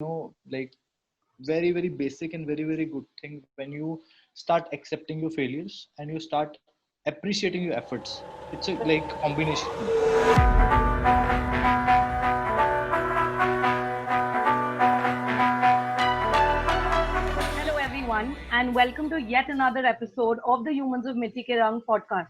like very, very basic and very, very good thing when you start accepting your failures and you start appreciating your efforts. It's a like combination thing. Hello, everyone, and welcome to yet another episode of the Humans of Mitikirang podcast.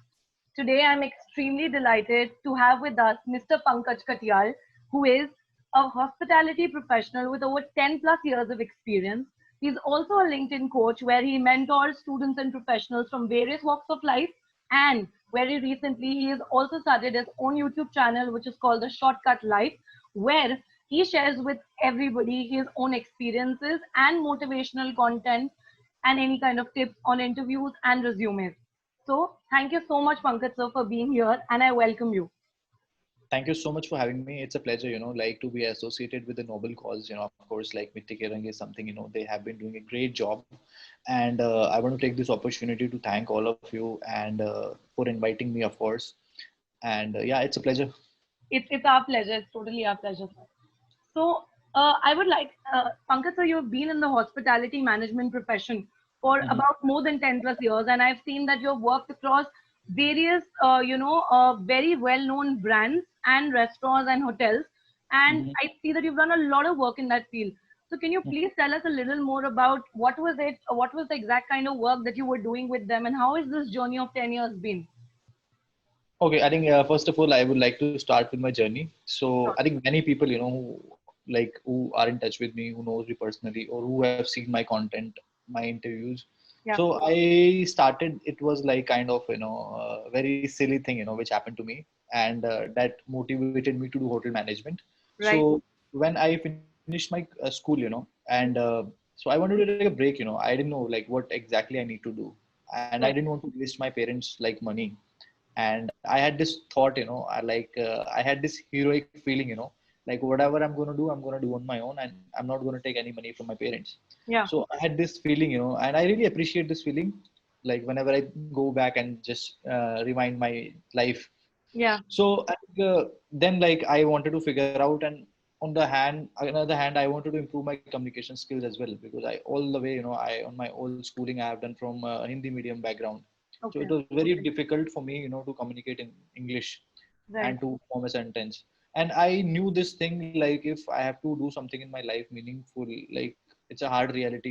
Today, I'm extremely delighted to have with us Mr. Pankaj Katiyal, who is a hospitality professional with over 10 plus years of experience. He's also a LinkedIn coach where he mentors students and professionals from various walks of life. And very recently, he has also started his own YouTube channel, which is called The Shortcut Life, where he shares with everybody his own experiences and motivational content and any kind of tips on interviews and resumes. So, thank you so much, Pankaj sir, for being here, and I welcome you. Thank you so much for having me. It's a pleasure, like to be associated with a noble cause. Of course, like Mitti Kerang is something, they have been doing a great job. And I want to take this opportunity to thank all of you and for inviting me, of course. And yeah, it's a pleasure. It's our pleasure. It's totally our pleasure, sir. So, I would like, Pankaj sir, you've been in the hospitality management profession for Mhm. about more than 10 plus years, and I've seen that you've worked across various, very well known brands and restaurants and hotels. And Mhm. I see that you've done a lot of work in that field. So, can you please tell us a little more about what was the exact kind of work that you were doing with them, and how has this journey of 10 years been? Okay, I think first of all, I would like to start with my journey. So Sure. I think many people, who are in touch with me, who knows me personally, or who have seen my content, my interviews. Yeah. So I started. It was like kind of a very silly thing, which happened to me, and that motivated me to do hotel management. Right. So when I finished my school, and so I wanted to take a break. I didn't know like what exactly I need to do, and I didn't Right. want to waste my parents like money, and I had this thought, I had this heroic feeling, like whatever I'm going to do, I'm going to do on my own, and I'm not going to take any money from my parents. Yeah. So I had this feeling, and I really appreciate this feeling, like whenever I go back and just remind my life. Yeah. So I think, then like I wanted to figure out, and on the hand another hand I wanted to improve my communication skills as well, because I all the way, I on my all schooling I have done from Hindi medium background. So it Okay. was very difficult for me, to communicate in English and Right. to form a sentence. And I knew this thing, like if I have to do something in my life meaningful, like it's a hard reality,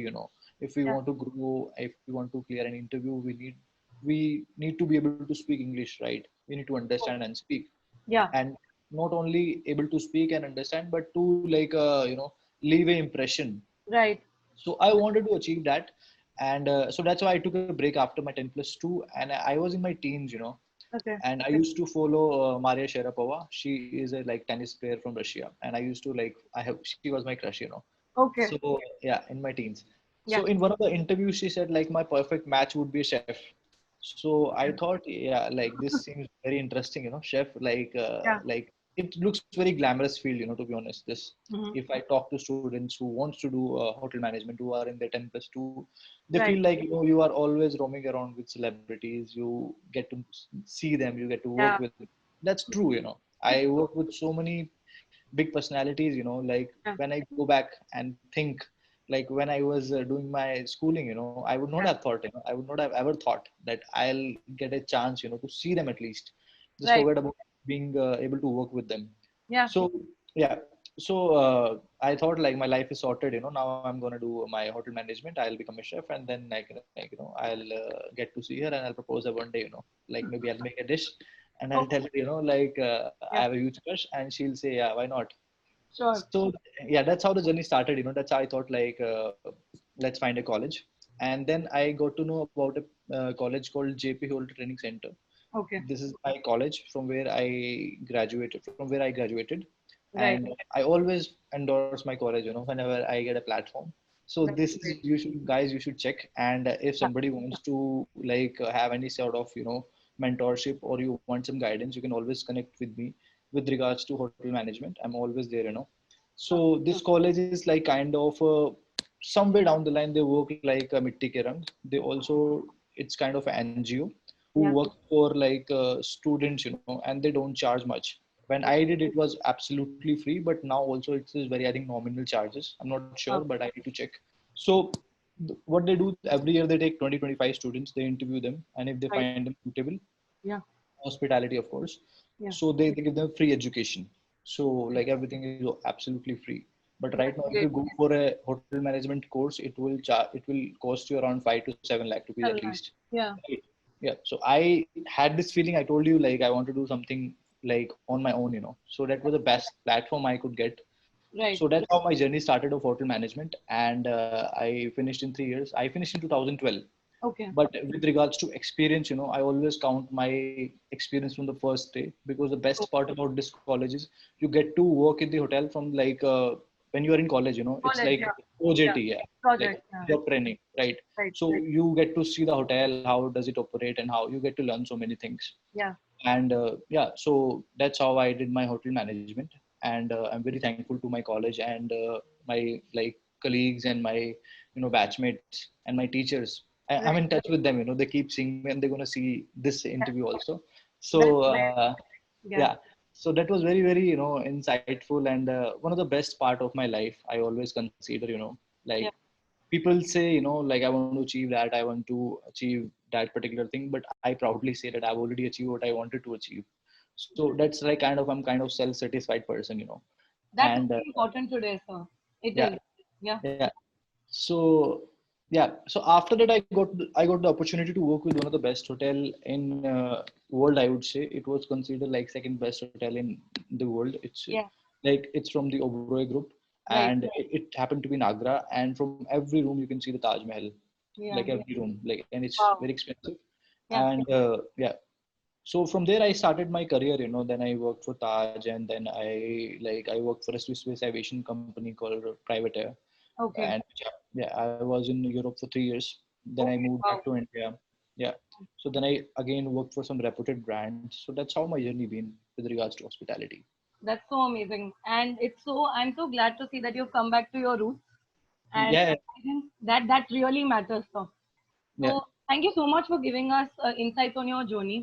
if we want Yeah. to grow, if we want to clear an interview, we need to be able to speak English, right? We need to understand and speak, Yeah. and not only able to speak and understand, but to like leave a impression. Right. So I wanted to achieve that, and so that's why I took a break after my 10 plus 2, and I was in my teens, Okay. and I used to follow Maria Sharapova. She is a like tennis player from Russia, and I used to like she was my crush, Okay. So yeah, in my teens. So Yeah. in one of the interviews, she said like my perfect match would be a chef. So I thought, yeah, like this seems very interesting, chef, Yeah. like it looks very glamorous field, to be honest. This, Hmm. if I talk to students who wants to do hotel management, who are in their 10 plus 2, they feel Right. like, you are always roaming around with celebrities. You get to see them, you get to work Yeah. with them. That's true, I work with so many big personalities, like Yeah. when I go back and think, like when I was doing my schooling, I would not have Yeah. thought, I would not have ever thought that I'll get a chance, to see them at least. Just Right. forget about being able to work with them. Yeah. So yeah, so I thought like my life is sorted, now I'm going to do my hotel management. I'll become a chef, and then I'll get to see her, and I'll propose her one day, like maybe I'll make a dish, and I'll tell Okay. her, I have Yeah. a huge crush, and she'll say, yeah, why not? Sure. So yeah, that's how the journey started. That's how I thought like, let's find a college, and then I got to know about a college called JP Holt Training Center. Okay. This is my college from where I graduated, Right. and I always endorse my college. Whenever I get a platform. So That's this is, great. you should check. And if Yeah. somebody wants to like have any sort of mentorship, or you want some guidance, you can always connect with me with regards to hotel management. I'm always there. Okay. So this college is like kind of somewhere down the line they work like Mitti Kerang. They also, it's kind of an NGO who Yeah. work for like students, and they don't charge much. When I did, it was absolutely free, but now also it is very, I think, nominal charges. I'm not sure, Oh, but I need to check. So what they do every year, they take 20-25 students, they interview them, and if they right. find them suitable, Yeah. hospitality, of course. Yeah. So they give them free education. So like everything is absolutely free. But right That's now, if you great. go for a hotel management course, it will cost you around 5 to 7 lakh rupees at 7 lakhs. least. Yeah. Right. Yeah. So I had this feeling. I told you like I want to do something like on my own, So that was the best platform I could get. Right. So that's how my journey started of hotel management, and I finished in 3 years. I finished in 2012. Okay. But with regards to experience, I always count my experience from the first day, because the So, best part about this college is you get to work in the hotel from like when you are in college, it's college. like Yeah. Yeah. OJT, yeah, like Project. Yeah. job training, right? Right. So Right. you get to see the hotel, how does it operate, and how you get to learn so many things. Yeah. And yeah, so that's how I did my hotel management. And I'm very thankful to my college and my like colleagues and my batchmates and my teachers. I'm Right. in touch with them. They keep seeing me and they're going to see this Yeah. interview also. That's So great. Yeah. yeah, so that was very, very insightful, and one of the best part of my life. I always consider, like Yeah. people say, like I want to achieve that, I want to achieve that particular thing, but I proudly say that I've already achieved what I wanted to achieve. So that's like I'm kind of self-satisfied person, That's and very important today, sir. It yeah, is. Yeah. yeah. So yeah, so after that I got the opportunity to work with one of the best hotel in world. I would say it was considered like second best hotel in the world. It's Yeah. like it's from the Oberoi group, Right. and it happened to be in Agra. And from every room you can see the Taj Mahal, like Yeah. every room, like, and it's very Wow. expensive. Yeah. And yeah, so from there I started my career. Then I worked for Taj, and then I worked for a Swiss aviation company called Private Air. Okay. And yeah, I was in Europe for 3 years. Then I Okay. moved back Wow. to India. Yeah. So then I again worked for some reputed brands. So that's how my journey been with regards to hospitality. That's so amazing. And I'm so glad to see that you've come back to your roots. And Yeah. I think that really matters, sir. Yeah. So thank you so much for giving us insights on your journey.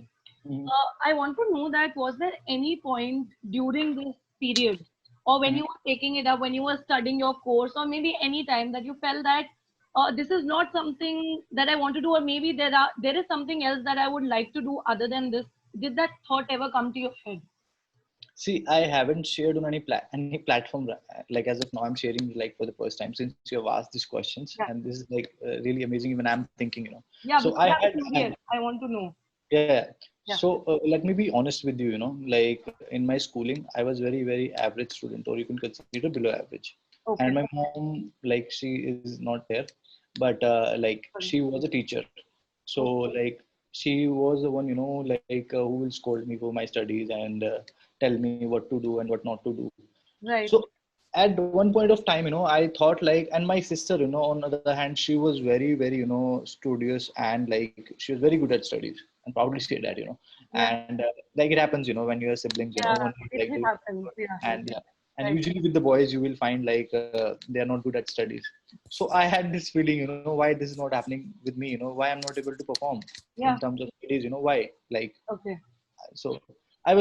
Mhm. I want to know that was there any point during this period, or when Mhm. you were taking it up, when you were studying your course, or maybe any time that you felt that this is not something that I want to do, or maybe there is something else that I would like to do other than this. Did that thought ever come to your head? See, I haven't shared on any platform like as of now. I'm sharing like for the first time since you have asked these questions, Yeah, and this is like really amazing. Even I'm thinking. yeah, So because I I'm had curious. I want to know. yeah. Yeah. So let me be honest with you. Like in my schooling, I was very, very average student, or you can consider below average. And Okay. my mom, like, she is not there, but like Sorry. she was a teacher. So Okay. like she was the one, like who will scold me for my studies and tell me what to do and what not to do. Right. So at one point of time, I thought like, and my sister, on the other hand, she was very, very, studious, and like she was very good at studies, and proudly say that, Yeah. and like it happens, when you have siblings, Yeah. one is like It this, happens. Yeah. and yeah, and Right. usually with the boys, you will find like they are not good at studies. So I had this feeling, why this is not happening with me, why I'm not able to perform in Yeah. terms of studies, why, like, Okay. so I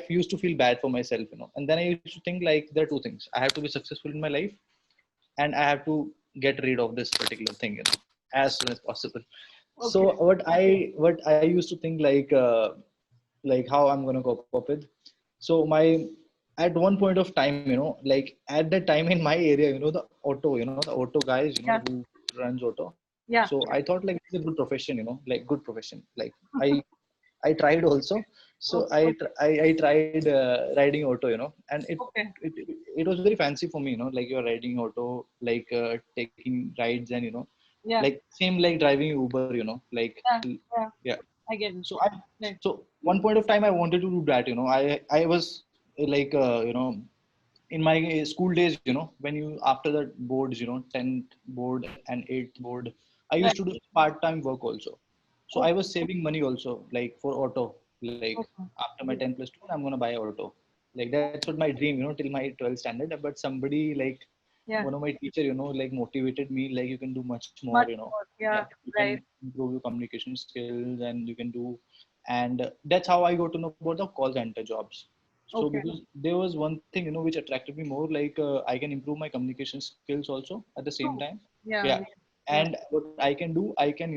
used to feel bad for myself, and then I used to think like there are two things. I have to be successful in my life, and I have to get rid of this particular thing, as soon as possible. So Okay. what I used to think like how I'm gonna cope up with. So my at one point of time, like at that time in my area, the auto, the auto guys, Yeah. who runs auto. Yeah. So I thought like it's a good profession, like good profession. Like I tried also. So Okay. I tried riding auto, and Okay. it was very fancy for me, like you're riding auto, like taking rides, and Yeah. like same like driving Uber, like Yeah. Yeah. yeah. I get it. So Right. one point of time I wanted to do that, I was like in my school days, when you after the boards, 10th board and 8th board, I used Right. to do part-time work also. So I Okay. was saving money also, like for auto, like Okay. after my Yes. 10 plus 2, I'm gonna buy auto. Like that's what my dream, till my 12th standard. But somebody like Yeah. one of my teacher, like motivated me, like you can do much more, Much more. yeah, Yeah. you can Right. improve your communication skills, and you can do, and that's how I got to know about the call center jobs. So Okay. because there was one thing, which attracted me more, like I can improve my communication skills also at the same True. time. Yeah. Yeah. Yeah. Yeah. And what I can do, I can,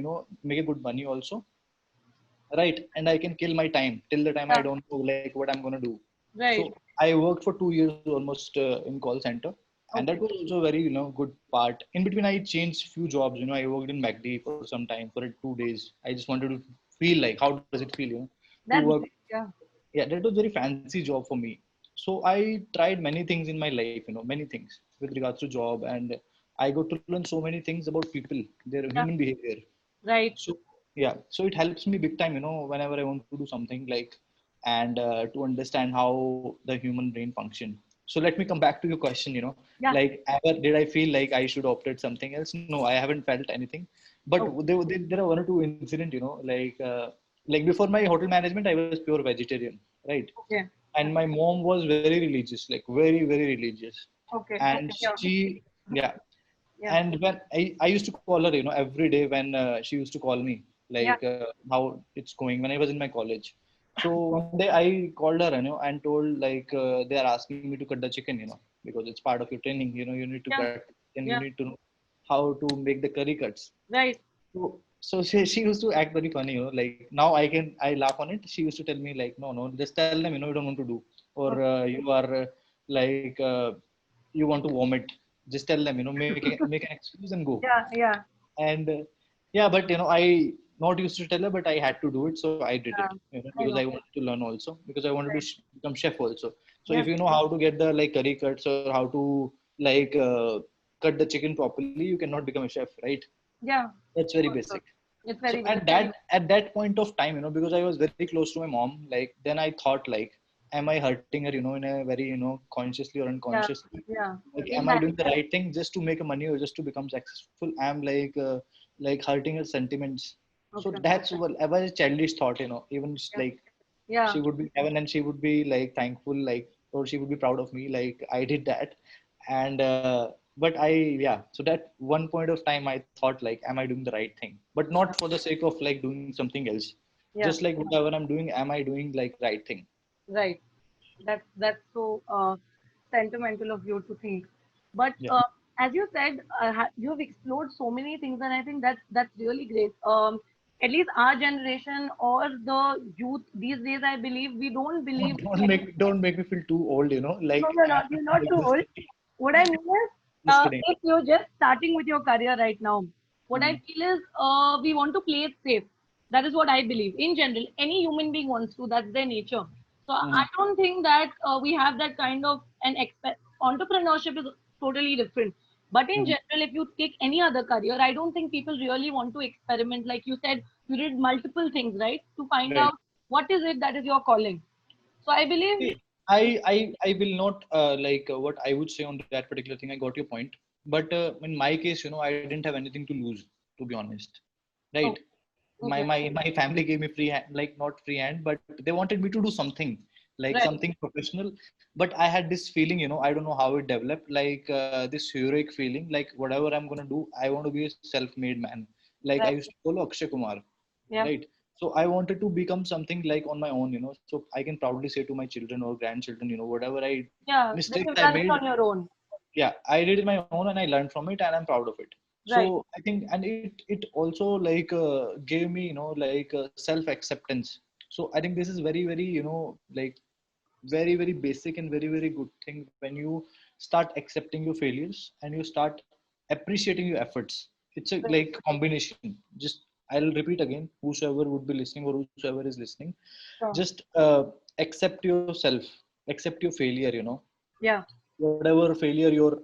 make a good money also. Right. And I can kill my time till the time I Yeah. don't know like what I'm going to do. Right. So I worked for 2 years almost in call center. And that Okay. was also a very, good part. In between, I changed few jobs. I worked in MACD for some time, for 2 days. I just wanted to feel like, how does it feel, to That's work. great. Yeah. Yeah, that was very fancy job for me. So I tried many things in my life, many things with regards to job. And I got to learn so many things about people, their Yeah. human behavior. Right. So yeah, so it helps me big time, whenever I want to do something like, and to understand how the human brain function. So let me come back to your question, Yeah. like ever did I feel like I should opted something else? No, I haven't felt anything. But Okay. there are one or two incident, like before my hotel management, I was pure vegetarian, right? Okay. And my mom was very religious, like very, very religious. Okay. And Okay. Yeah. she, yeah, Yeah. and when I used to call her, every day when she used to call me, Yeah. like how it's going when I was in my college. So one day I called her, and told like they are asking me to cut the chicken, because it's part of your training. You need to Yeah. cut and you Yeah. need to know how to make the curry cuts. Right. So she used to act very funny, like now I laugh on it. She used to tell me like, no, no, just tell them, you don't want to do, or Okay. you are like you want to vomit. Just tell them, make an excuse and go. Yeah. Yeah. And yeah, but I not used to tell her, but I had to do it, so I did it. Yeah. I Because I know. wanted to learn also, because I wanted to Right. become chef also. So if Yeah. you know how to get the like curry cuts, or how to like cut the chicken properly, you cannot become a chef, right? Yeah. That's very For basic. sure. It's So very at that point of time, because I was very close to my mom, like then I thought like, am I hurting her, in a very, consciously or yeah. unconsciously? Yeah. Like, am I doing the Indirectly. right thing just to make a money or just to become successful? I'm like hurting her sentiments. So Okay. that's what ever a childish thought, even Yeah. like Yeah. she would be heaven and she would be like thankful, like, or she would be proud of me, like I did that. And but I, yeah, so that one point of time I thought like, am I doing the right thing? But not for the sake of like doing something else. Just Yeah. like whatever I'm doing, am I doing like right thing? Right. That's so sentimental of you to think. But Yeah. as you said, you've explored so many things, and I think that's really great. At least our generation or the youth these days, I believe we don't believe in any. Don't make me feel too old, No, like no, no. I'm You're not like too this. old. What I mean is, Just kidding. if you're just starting with your career right now, what I Hmm. feel is we want to play it safe. That is what I believe. In general, any human being wants to. That's their nature. So I Hmm. don't think that we have that kind of an entrepreneurship is totally different. But in Hmm. general, if you take any other career, I don't think people really want to experiment. Like you said, you did multiple things, right, to find Right. out what is it that is your calling. So I believe, See, I will not like what I would say on that particular thing. I got your point, but in my case, I didn't have anything to lose, to be honest. Right? oh, My okay, my my family gave me free hand, like not free hand, but they wanted me to do something, like right, something professional. But I had this feeling, I don't know how it developed, like this heroic feeling, like whatever I'm gonna do, I want to be a self-made man. Like I right, used to follow Akshay Kumar, yeah. right? So I wanted to become something like on my own, so I can proudly say to my children or grandchildren, whatever I Yeah, that mistakes you've I done it made, on your own. yeah, I did it my own and I learned from it and I'm proud of it. So Right. I think, and it also like gave me, like self acceptance. So I think this is very, very, like very, very basic and very, very good thing when you start accepting your failures and you start appreciating your efforts. It's a Right. like combination. Just I'll repeat again, whosoever would be listening or whosoever is listening, So, just accept yourself, accept your failure, yeah. whatever failure you're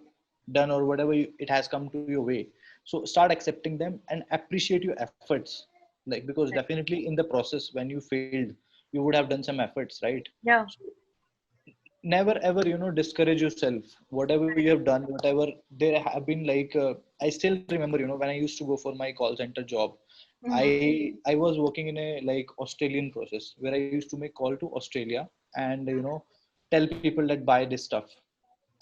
done or whatever it has come to your way. So start accepting them and appreciate your efforts, like because Right. definitely in the process when you failed, you would have done some efforts, right? Yeah. So never ever, discourage yourself, whatever you have done, whatever there have been like I still remember, when I used to go for my call center job, Mm-hmm. I was working in a like Australian process where I used to make call to Australia and tell people that buy this stuff,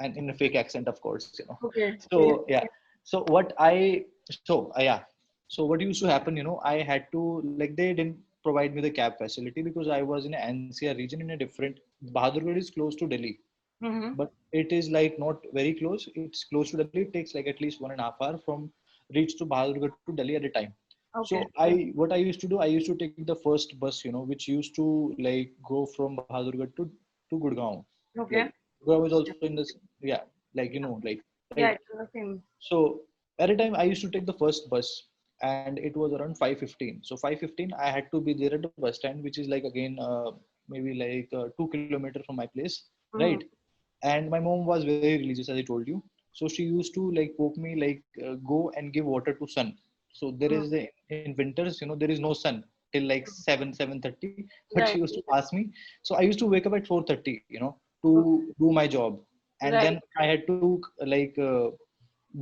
and in a fake accent, of course, Okay. so yeah. So what I so yeah, so what used to happen, I had to like, they didn't provide me the cab facility because I was in an NCR region in a different Bahadurgarh is close to Delhi, Mm-hmm. but it is like not very close. It's close to Delhi. It takes like at least 1.5 hours from reach to Bahadurgarh to Delhi at a time. Okay. So what I used to do, I used to take the first bus, which used to like go from Bahadurgarh to Gurgaon. Okay. Like Gurgaon is also in this, yeah, like like Yeah, right. it's the same. So at a time I used to take the first bus, and it was around 5:15. So 5:15 I had to be there at the bus stand, which is like again maybe like 2 kilometers from my place, right? Mm-hmm. And my mom was very religious, as I told you. So she used to like poke me like go and give water to sun. So there is the in winters, there is no sun till like 7:30. But she Right. used to ask me. So I used to wake up at 4:30, Okay. to do my job, and Right. then I had to like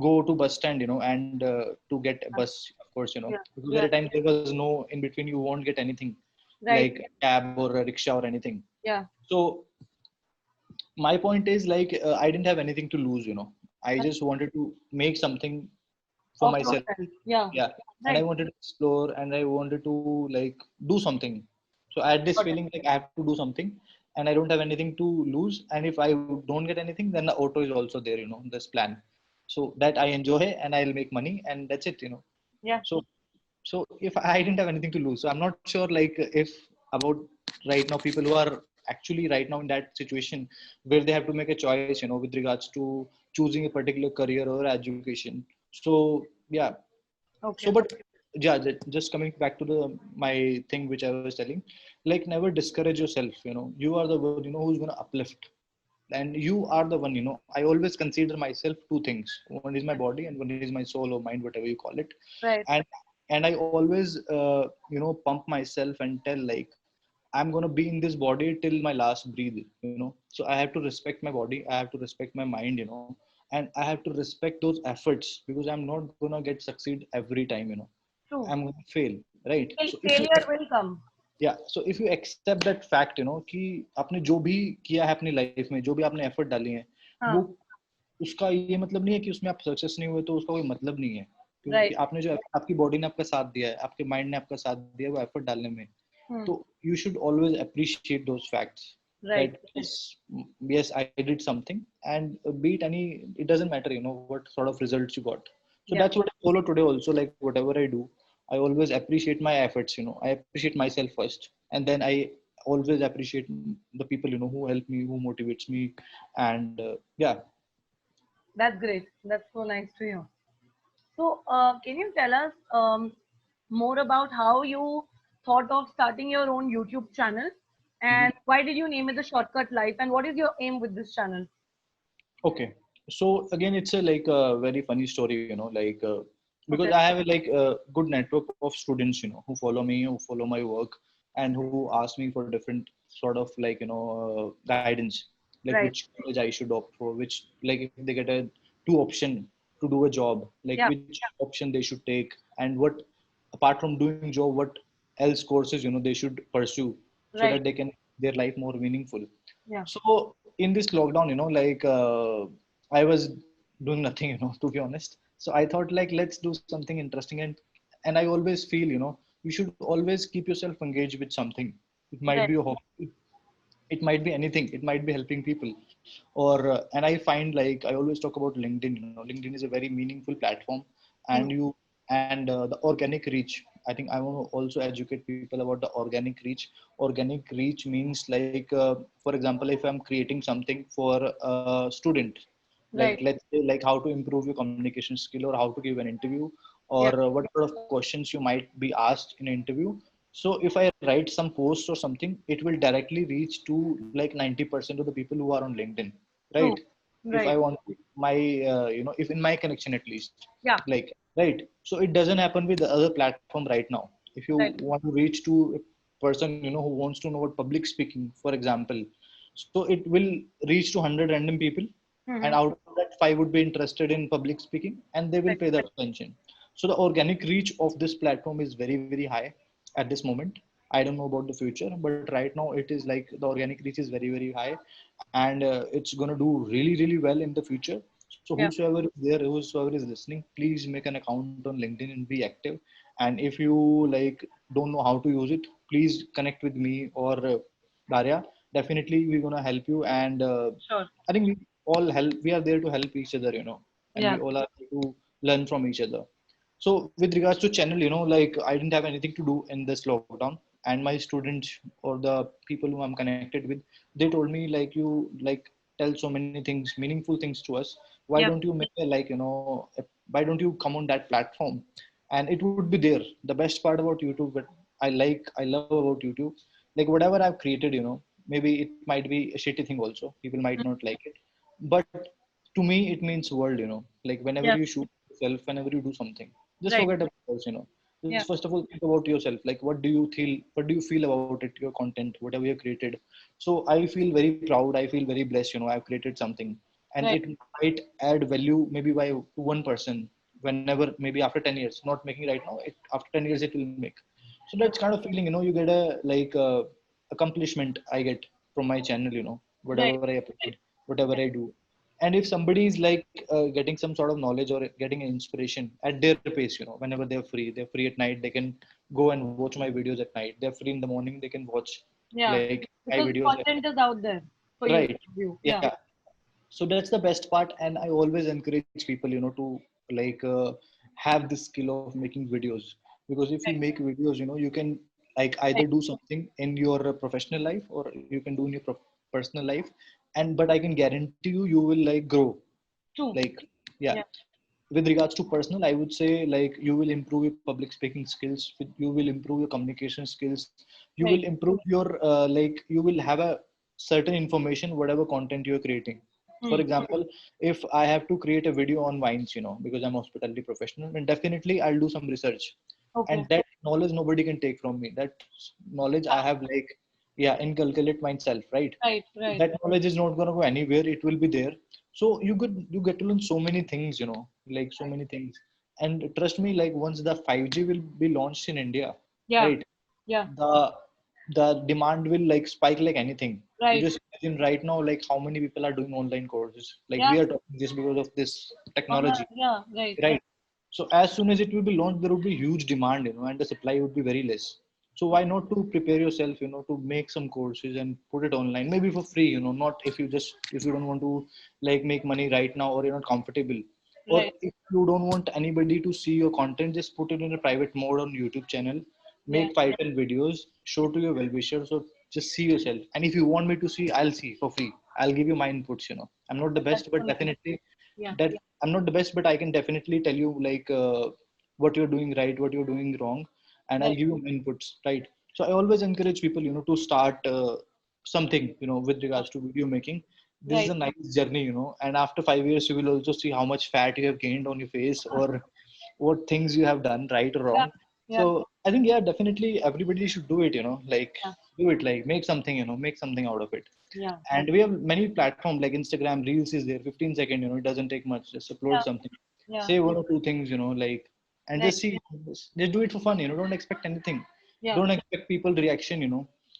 go to bus stand, and to get a bus, of course, Yeah. because at Yeah. a time there was no in between. You won't get anything Right. like a cab or a rickshaw or anything. Yeah. So my point is like I didn't have anything to lose. I just wanted to make something for Of myself. yourself. Yeah. Yeah, and I Right. wanted to explore, and I wanted to like do something. So I had this Got it. feeling like I have to do something, and I don't have anything to lose. And if I don't get anything, then the auto is also there. This plan, so that I enjoy and I'll make money, and that's it. Yeah. So if I didn't have anything to lose, so I'm not sure like if about right now people who are actually right now in that situation where they have to make a choice, with regards to choosing a particular career or education. So yeah, so Okay. but yeah, just coming back to the my thing which I was telling, like never discourage yourself. You are the one who's gonna uplift, and you are the one. I always consider myself two things: one is my body and one is my soul or mind, whatever you call it. Right. And I always pump myself and tell like I'm gonna be in this body till my last breath. So I have to respect my body, I have to respect my mind, and I have to respect those efforts, because I'm not gonna get succeed every time. True. I'm gonna fail, right? So if you Failure will come. या so if you accept that fact, कि आपने जो भी किया है अपनी life में, जो भी आपने एफर्ट डाली है, वो हाँ. उसका ये मतलब नहीं है कि उसमें आप सक्सेस नहीं हुए तो उसका कोई मतलब नहीं है, क्योंकि Right. आपने जो आपकी बॉडी ने आपका साथ दिया है, आपके माइंड ने आपका साथ दिया है वो एफर्ट डालने में, Hmm. तो you should always appreciate those facts, Right. that yes, I did something, and be it any, it doesn't matter, what sort of results you got. So Yeah. that's what I follow today also. Like whatever I do, I always appreciate my efforts. I appreciate myself first, and then I always appreciate the people who help me, who motivates me. And yeah. That's great. That's so nice to hear. So, can you tell us more about how you thought of starting your own YouTube channel, Mhm. and why did you name it the Shortcut Life, and what is your aim with this channel? Okay. So again, it's a like a very funny story, like because Okay. I have a like a good network of students, who follow me, who follow my work, and who ask me for different sort of like guidance, like Right. which college I should opt for, which like if they get a two option to do a job, like Yeah. which option they should take, and what apart from doing job, what else courses they should pursue, so that Right. they can their life more meaningful. Yeah. So in this lockdown, like I was doing nothing, to be honest. So I thought like let's do something interesting, and I always feel, you should always keep yourself engaged with something. It might Right. be a hobby, it might be anything. It might be helping people, or and I find like I always talk about LinkedIn. LinkedIn is a very meaningful platform, Hmm. and the organic reach. I think I want to also educate people about the organic reach. Organic reach means like, for example, if I'm creating something for a student, like Right. let's say like how to improve your communication skill, or how to give an interview, or Yeah. what sort of questions you might be asked in an interview. So if I write some posts or something, it will directly reach to like 90% of the people who are on LinkedIn, True. right? If I Right. want my, if in my connection at least, Yeah. like, right? So it doesn't happen with the other platform right now. If you Right. want to reach to a person, who wants to know about public speaking, for example, so it will reach to 100 random people, and Hmm. out of that, five would be interested in public speaking, and they will Right. pay the attention. So the organic reach of this platform is very, very high at this moment. I don't know about the future, but right now it is like the organic reach is very, very high, and it's going to do really, really well in the future. So Yeah. whosoever is there, whosoever is listening, please make an account on LinkedIn and be active. And if you like don't know how to use it, please connect with me or Daria. definitely we're gonna help you. And Sure. I think we all help. We are there to help each other, and we Yeah. all are there to learn from each other. So with regards to channel, like I didn't have anything to do in this lockdown, and my students or the people who I'm connected with, they told me like you like tell so many things, meaningful things to us. Why Yeah. don't you make a why don't you come on that platform? And it would be there. The best part about YouTube, but I love about YouTube, like whatever I've created, maybe it might be a shitty thing also. People might not like it, but to me it means world. Like whenever Yeah. you shoot yourself, whenever you do something, just Right. forget about else. Just Yeah. first of all think about yourself. Like what do you feel about it, your content, whatever you created. So I feel very proud. I feel very blessed. I've created something, and Right. it might add value maybe by to one person whenever, maybe after 10 years. Not making right now. After 10 years it will make. So that's Yeah. kind of feeling. You get a like accomplishment I get from my channel. Right. Whatever I upload, whatever Yeah. I do. And if somebody is like getting some sort of knowledge or getting an inspiration at their pace, whenever they're free at night, they can go and watch my videos at night. They're free in the morning, they can watch Yeah. like my Because videos. content is out there for you Right. to view. Yeah. Yeah. So that's the best part. And I always encourage people, to like have this skill of making videos. Because if you Right. make videos, you can like either Right. do something in your professional life, or you can do in your personal life. And but I can guarantee you, you will like grow. True. Like, yeah. Yeah. With regards to personal, I would say like you will improve your public speaking skills, you will improve your communication skills, you will Right. improve your like you will have a certain information whatever content you're creating. For Hmm. example, if I have to create a video on wines, because I'm a hospitality professional, then definitely I'll do some research. Okay. And that knowledge nobody can take from me. That knowledge I have like, yeah, inculcate myself, right? Right. Right. That knowledge is not going to go anywhere, it will be there. So you get to learn so many things, like so many things. And trust me, like once the 5G will be launched in India, Yeah. right, Yeah. the demand will like spike like anything. You Right. just imagine right now like how many people are doing online courses. Like Yeah. we are talking just because of this technology, Yeah. Right. right? So as soon as it will be launched, there would be huge demand, and the supply would be very less. So why not to prepare yourself, to make some courses and put it online, maybe for free, not if you don't want to like make money right now, or you're not comfortable, or Right. if you don't want anybody to see your content, just put it in a private mode on YouTube channel, Yeah. make 5-10 videos, show to your well-wishers, or just see yourself. And if you want me to see, I'll see for free. I'll give you my inputs. I'm not the That's best, but amazing. definitely Yeah. that I'm not the best, but I can definitely tell you like what you're doing right, what you're doing wrong, and I'll Right. give you inputs, right? So I always encourage people, to start something, with Yeah. regards to video making. This is Right. a nice journey, and after 5 years, you will also see how much fat you have gained on your face, or what things you have done right or Yeah. wrong. Yeah. So I think, yeah, definitely everybody should do it, like Yeah. do it, like make something, make something out of it. Yeah. And we have many platforms like Instagram Reels is there, 15 second, it doesn't take much. Just upload Yeah. something, Yeah. say one or two things, like, and Right. just see, just do it for fun, don't expect anything. Yeah. Don't expect people reaction,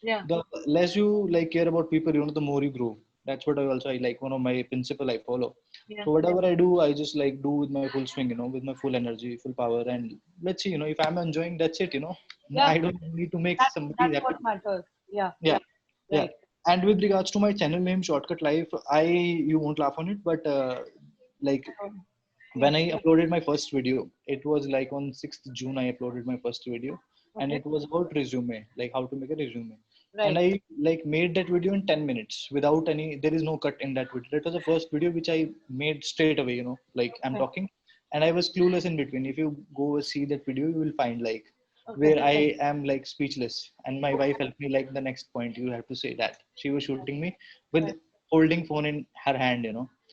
Yeah. the less you like care about people, the more you grow. That's what I like, one of my principle I follow. Yeah. So whatever I do, I just like do with my full swing, with my full energy, full power. And let's see, if I'm enjoying, that's it. Yeah. I don't need to make somebody That's happy. what matters. Yeah. Yeah. Yeah. Right. And with regards to my channel name, Shortcut Life, you won't laugh on it, but like Yeah. when I uploaded my first video, it was like on 6th June, I uploaded my first video, and Okay. it was about resume, like how to make a resume. And Right. I like made that video in 10 minutes without any, there is no cut in that video. It was the first video which I made straight away, like I'm Okay. talking, and I was clueless in between. If you go see that video, you will find like Okay. where I am like speechless. And my wife helped me like the next point, you have to say that. She was shooting me with Right. holding phone in her hand,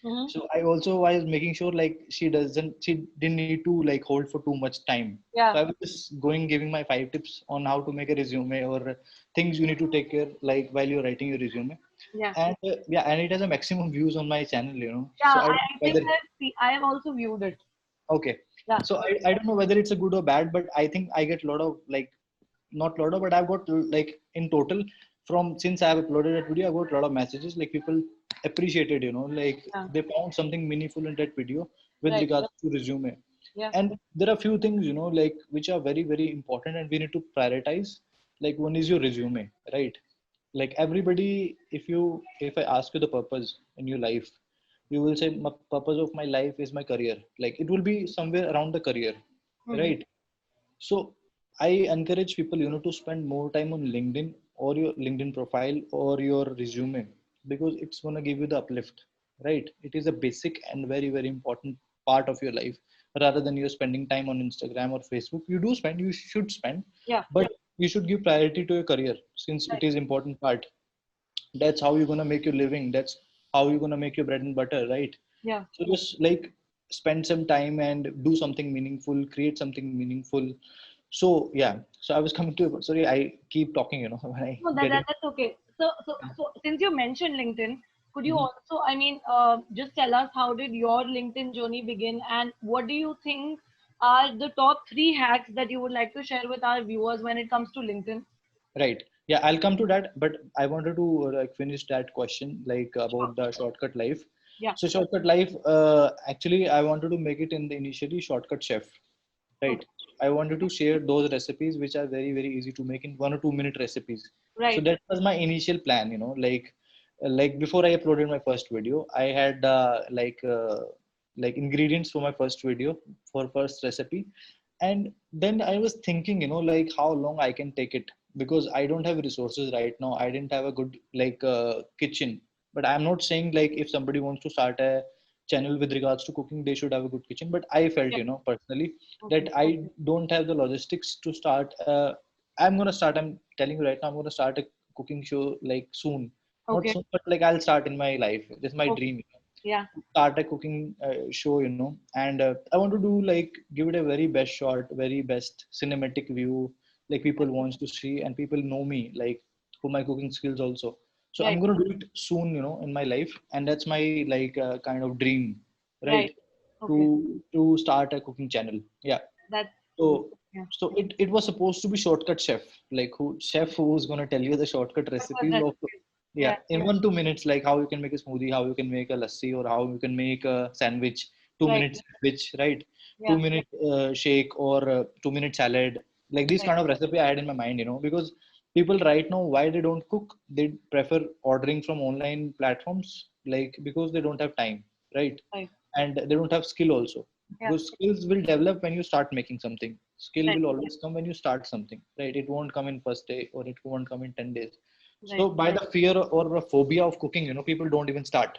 Mm-hmm. so I also was making sure like she didn't need to like hold for too much time. So Yeah. I was just going giving my 5 tips on how to make a resume, or things you need to take care like while you're writing your resume. Yeah. And yeah, and it has a maximum views on my channel, Yeah. So I don't I know think whether, that I have also viewed it. okay. Yeah. So I don't know whether it's a good or bad, but I think I get a lot of like, not lot of, but I've got like in total from since I've uploaded that video, I got a lot of messages like people appreciated, like Yeah. they found something meaningful in that video with Right. regards to resume. Yeah. And there are few things, like which are very, very important and we need to prioritize. Like one is your resume, right? Like everybody, if I ask you the purpose in your life, you will say my purpose of my life is my career. Like it will be somewhere around the career, Mm-hmm. right? So I encourage people, to spend more time on LinkedIn or your LinkedIn profile or your resume, because it's going to give you the uplift, right? It is a basic and very, very important part of your life, rather than you're spending time on Instagram or Facebook. You do spend, you should spend, Yeah. but you should give priority to your career, since it Right. is important part. That's how you're going to make your living. That's how you're going to make your bread and butter, right? Yeah. So just like spend some time and do something meaningful, create something meaningful. So yeah, so I was coming to, sorry, I keep talking, when I No, get in. that's okay. So since you mentioned LinkedIn, could you Mhm. also, I mean, just tell us how did your LinkedIn journey begin, and what do you think are the top three hacks that you would like to share with our viewers when it comes to LinkedIn? Right. Yeah, I'll come to that, but I wanted to like finish that question, like Sure. about the shortcut life. Yeah. So shortcut life, actually, I wanted to make it in the initially shortcut chef, right? Okay. I wanted to share those recipes which are very, very easy to make in 1 or 2 minute recipes. So Right. that was my initial plan, like before I uploaded my first video, I had like ingredients for my first video, for first recipe. And then I was thinking, like how long I can take it, because I don't have resources right now. I didn't have a good like kitchen. But I'm not saying like if somebody wants to start a channel with regards to cooking, they should have a good kitchen. But I felt, Yeah. personally, that Okay. I don't have the logistics to start. I'm gonna start. I'm telling you right now. I'm gonna start a cooking show like soon. Not Okay. soon, but like I'll start in my life. This is my Okay. dream. Yeah. To start a cooking show, and I want to do like give it a very best shot, very best cinematic view. Like people wants to see, and people know me like for my cooking skills also. So I'm Right. gonna do it soon, in my life, and that's my like kind of dream, right? Right. Okay. To start a cooking channel. Yeah. That's So yeah. it was supposed to be shortcut chef, like who chef who's gonna tell you the shortcut That was recipes of, recipe. yeah, Yeah. in 1 2 minutes, like how you can make a smoothie, how you can make a lassi, or how you can make a sandwich. two Right. minutes sandwich, right? two Yeah. minute shake, or 2 minute salad. Like this Right. kind of recipe I had in my mind, because people right now, why they don't cook, they prefer ordering from online platforms, like because they don't have time, right? Right. And they don't have skill also, Yeah. because skills will develop when you start making something. Skill Right. will always come when you start something, right? It won't come in first day, or it won't come in 10 days. So Right. by the fear or a phobia of cooking, people don't even start.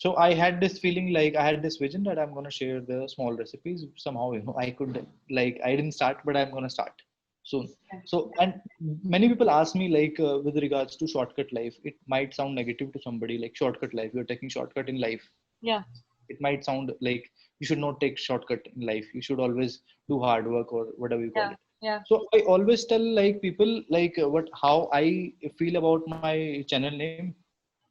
So I had this feeling, like I had this vision that I'm going to share the small recipes somehow. I could, like, I didn't start, but I'm going to start soon. Yeah. So, and many people ask me, like, with regards to shortcut life, it might sound negative to somebody, like shortcut life, you're taking shortcut in life. Yeah. It might sound like you should not take shortcut in life. You should always do hard work, or whatever you call Yeah. it. Yeah. So I always tell like people, like what how I feel about my channel name.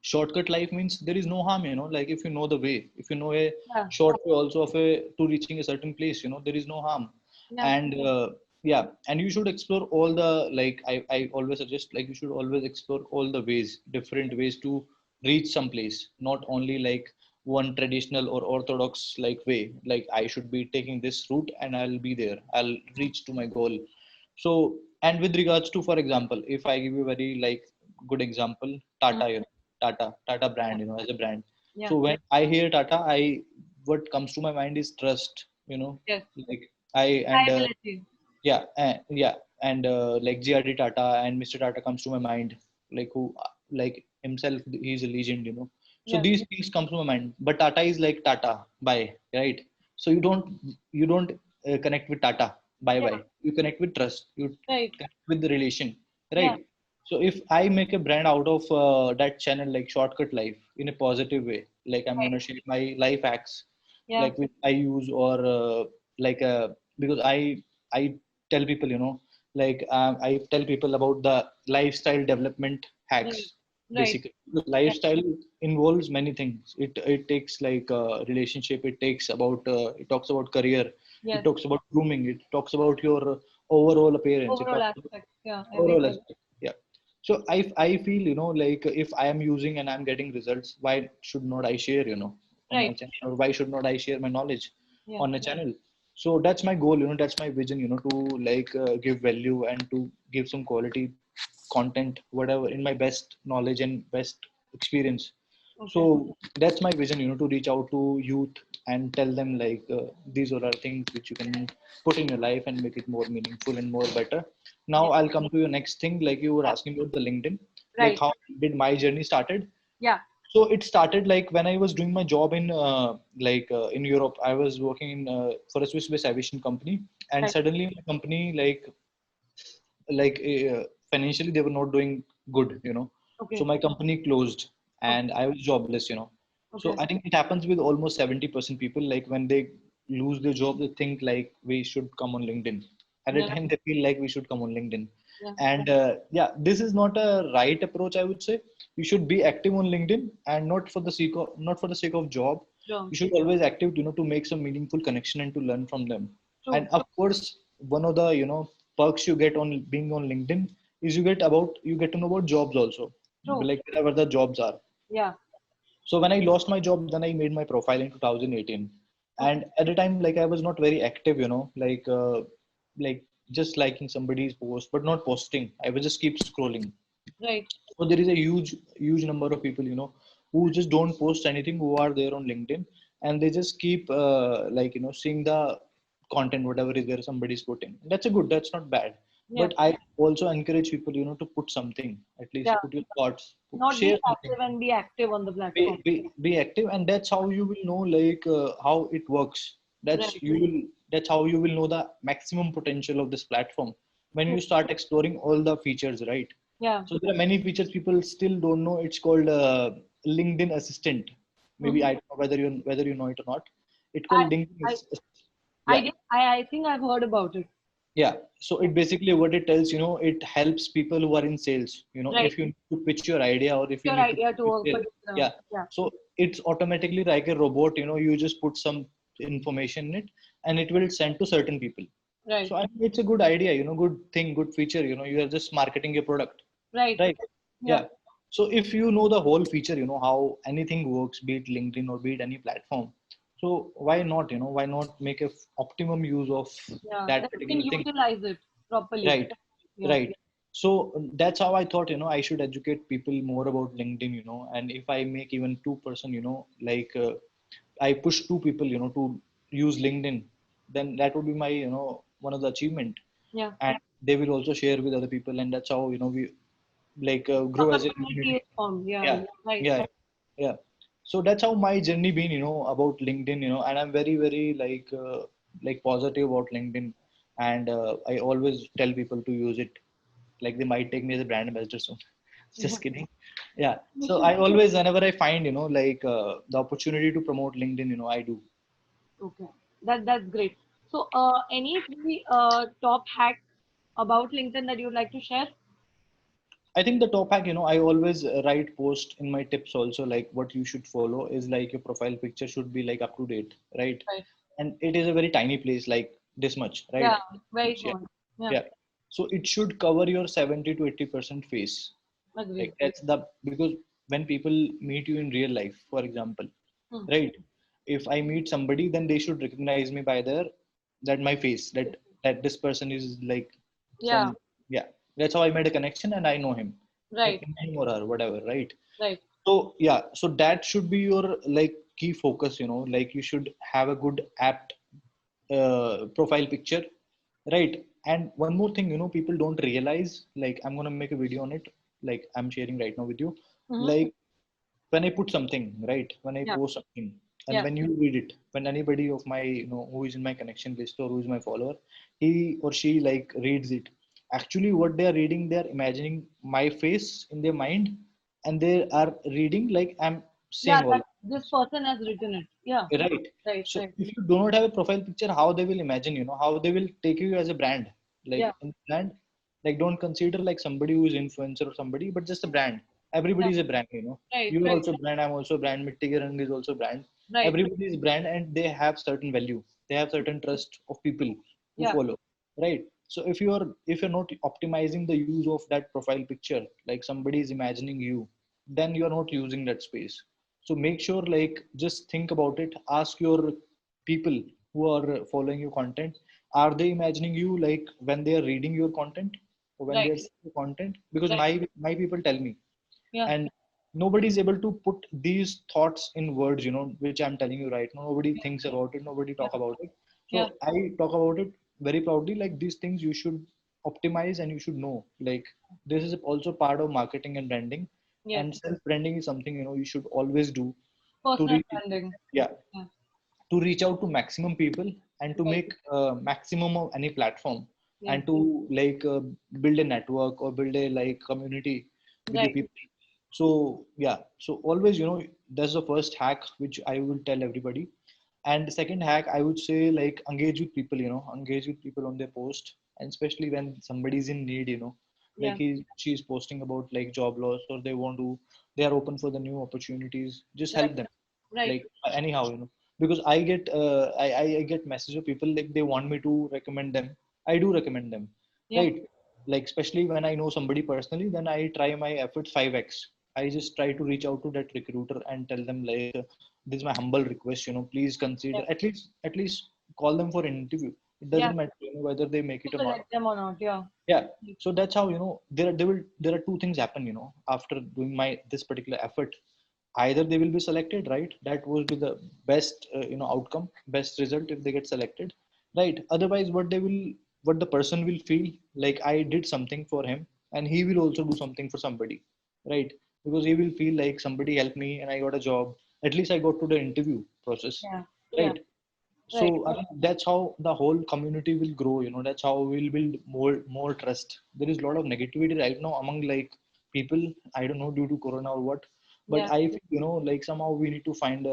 Shortcut life means there is no harm, like if you know the way, if you know a Yeah. short way also of a to reaching a certain place, there is no harm. Yeah. And yeah, and you should explore all the, like I always suggest, like you should always explore all the ways, different ways to reach some place, not only like one traditional or orthodox like way, like I should be taking this route and I'll be there, I'll reach to my goal. So, and with regards to, for example, if I give you a very like good example, Mm. Tata, Tata Yeah. brand, as a brand. Yeah. So when I hear Tata, what comes to my mind is trust, Yes. like I and Liability. yeah, and like GRD Tata and Mr. Tata comes to my mind, like who, like himself, he's a legend, So Yeah. these things come to my mind. But Tata is like Tata, bye, right? So you don't connect with Tata, bye Yeah. bye. You connect with trust. You Right. connect with the relation, Yeah. right? So if I make a brand out of that channel, like Shortcut Life, in a positive way, like I'm Right. gonna share my life hacks, Yeah. like which I use, or like because I tell people, like I tell people about the lifestyle development Right. hacks. Right. Basically, the Yeah. lifestyle involves many things. It takes like relationship. It takes about it talks about career. It Yes. talks about grooming. It talks about your overall appearance. It Overall talks about aspect. Yeah. overall Everything. aspect. Yeah. So I feel, like if I am using and I'm getting results, why should not I share, on my Right. channel, or why should not I share my knowledge Yeah. on a channel? So that's my goal, that's my vision, to like give value and to give some quality content, whatever, in my best knowledge and best experience. Okay. So that's my vision, to reach out to youth and tell them like these are things which you can put in your life and make it more meaningful and more better. Now Yeah. I'll come to your next thing. Like you were asking about the LinkedIn, like Right. how did my journey started? Yeah. So it started like when I was doing my job in in Europe. I was working in for a Swiss-based aviation company, and Right. suddenly my company financially they were not doing good, so Okay. my company closed Okay. and I was jobless, so Okay. I think it happens with almost 70% people. Like when they lose their job, they think like we should come on LinkedIn. At the Yeah. time they feel like we should come on LinkedIn. Yeah. And yeah, this is not a right approach, I would say. You should be active on LinkedIn, and not for the sake of job. Sure. You should always active, to make some meaningful connection and to learn from them. And True. of course, one of the perks you get on being on LinkedIn is you get to know about jobs also, True. like wherever the jobs are. Yeah. So when I lost my job, then I made my profile in 2018, Okay. and at the time, like I was not very active, like just liking somebody's post but not posting. I would just keep scrolling. Right. So there is a huge number of people, who just don't post anything, who are there on LinkedIn, and they just keep seeing the content whatever is there somebody's putting. That's not bad. Yeah. But I also encourage people, to put something, at least Yeah. put your thoughts, Not be share something, passive and be active on the platform. be active, and that's how you will know like how it works. that's Right. you will that's how you will know the maximum potential of this platform when True. you start exploring all the features, right? Yeah. So there are many features people still don't know. It's called LinkedIn Assistant. Maybe Mm-hmm. I don't know whether you know it or not. It's I, called LinkedIn I, Yeah, I think I've heard about it. yeah. So Yeah. it basically what it tells, it helps people who are in sales. Right. If you need to pitch your idea or if you Your need to idea to a pitch, particular. yeah. Yeah. So it's automatically like a robot. You just put some information in it, and it will send to certain people. Right. So I think it's a good idea. Good thing, good feature. You are just marketing your product, Right. right? Yeah. Yeah. So if you know the whole feature, how anything works, be it LinkedIn or be it any platform. So why not, why not make a optimum use of Yeah. that That you can particular thing? utilize it properly. Right. Yeah. Right. So that's how I thought, I should educate people more about LinkedIn, and if I make even 2%, I push two people, to use LinkedIn, then that would be my, one of the achievement, Yeah. and they will also share with other people, and that's how, we like A grow as a community is community. formed. Yeah. Yeah, Right. yeah, yeah. So that's how my journey been, about LinkedIn, and I'm very, very like positive about LinkedIn, and I always tell people to use it. Like they might take me as a brand ambassador soon. Yeah. Just kidding. Yeah. You So should. I always, whenever I find, the opportunity to promote LinkedIn, I do. Okay. That's great. So, any three top hack about LinkedIn that you'd like to share? I think the top hack, I always write post in my tips also, like what you should follow is like your profile picture should be like up to date, right? Right. And it is a very tiny place, like this much, Yeah. right? Very Yeah, small. Yeah. yeah. So it should cover your 70 to 80% face. Like Agree. that's the because when people meet you in real life, for example, Hmm. right? If I meet somebody, then they should recognize me by that my face, that this person is like Yeah. some, yeah. That's how I made a connection and I know him, Right. him or her, whatever, right? Right. So yeah, so that should be your like key focus, like you should have a good apt profile picture, right? And one more thing, people don't realize, like I'm gonna make a video on it, like I'm sharing right now with you, Mm-hmm. like when I put something, right? When I Yeah. post something, and Yeah. when you read it, when anybody of my, who is in my connection list or who is my follower, he or she like reads it. Actually, what they are reading, they are imagining my face in their mind, and they are reading like I'm Yeah. saying all That of this this. person has written it. Yeah. Right. Right. So Right. if you do not have a profile picture, how they will imagine, how they will take you as a brand, Yeah. like in brand, like don't consider like somebody who is influencer or somebody, but just a brand. Everybody Yeah. is a brand, Right. You are Right. also a brand. I'm also a brand. Mitti Ke Rang is also a brand. Right. Everybody is brand, and they have certain value. They have certain trust of people who Yeah. follow, right? So if you're not optimizing the use of that profile picture, like somebody is imagining you, then you are not using that space. So make sure, like, just think about it. Ask your people who are following your content, are they imagining you like when they are reading your content, or when Right. they're seeing the content, because Right. my people tell me, Yeah. and nobody is able to put these thoughts in words, which I'm telling you right now. Nobody thinks about it, nobody Yeah. talk about it. So Yeah. I talk about it very proudly, like these things you should optimize and you should know, like this is also part of marketing and branding. Yes. And self branding is something you should always do to Personal reach, branding. yeah, Yeah. to reach out to maximum people and to Right. make maximum of any platform, Yeah. and to like build a network or build a like community with the Right. people. So yeah, so always, that's the first hack which I will tell everybody. And the second hack, I would say, like engage with people, engage with people on their post, and especially when somebody's in need, like Yeah. she's posting about like job loss, or they are open for the new opportunities, just Right. help them, Right. like anyhow, because I get messages of people like they want me to recommend them. I do recommend them, Yeah. right? Like especially when I know somebody personally, then I try my efforts 5x. I just try to reach out to that recruiter and tell them like, this is my humble request, please Yeah. consider, at least call them for an interview. It Yeah. doesn't matter, whether they make To it or not. select them or not. Yeah. Yeah. So that's how, there are two things happen, after doing my this particular effort. Either they will be selected, right? That would be the best outcome, best result if they get selected, right? Otherwise, what the person will feel, like I did something for him, and he will also do something for somebody, right? Because he will feel like somebody helped me and I got a job. At least I got to the interview process, Yeah. Yeah. right? So Right. I think that's how the whole community will grow. That's how we'll build more trust. There is a lot of negativity right now among like people. I don't know, due to corona or what, but Yeah. I feel, like somehow we need to find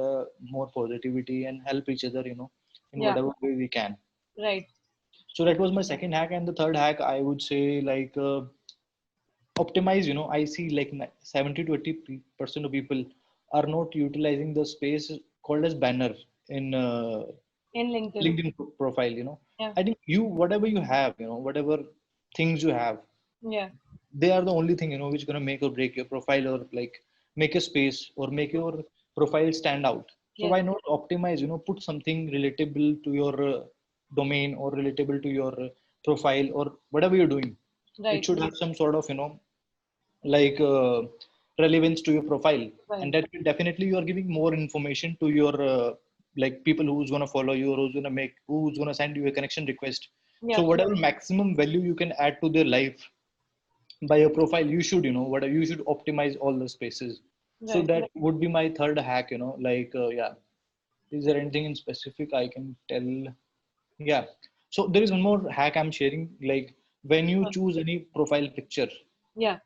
more positivity and help each other, in Yeah. whatever way we can. Right. So that was my second hack, and the third hack I would say, like optimize. I see like 70 to 80% of people are not utilizing the space called as banner in In LinkedIn. LinkedIn profile. Yeah. I think whatever you have, whatever things you have, Yeah. they are the only thing, which is going to make or break your profile, or like make a space or make your profile stand out. So Yes. why not optimize, put something relatable to your domain, or relatable to your profile, or whatever you're doing. It Right. should have some sort of, like relevance to your profile. And Right. that will definitely, you are giving more information to your like people who's going to follow you, or who's going to send you a connection request. So Yeah. whatever maximum value you can add to their life by your profile, you should, whatever, you should optimize all the spaces. So Right. that would be my third hack, like yeah. Is there anything in specific I can tell? Yeah. So there is one more hack I'm sharing, like when you choose any profile picture, Yeah.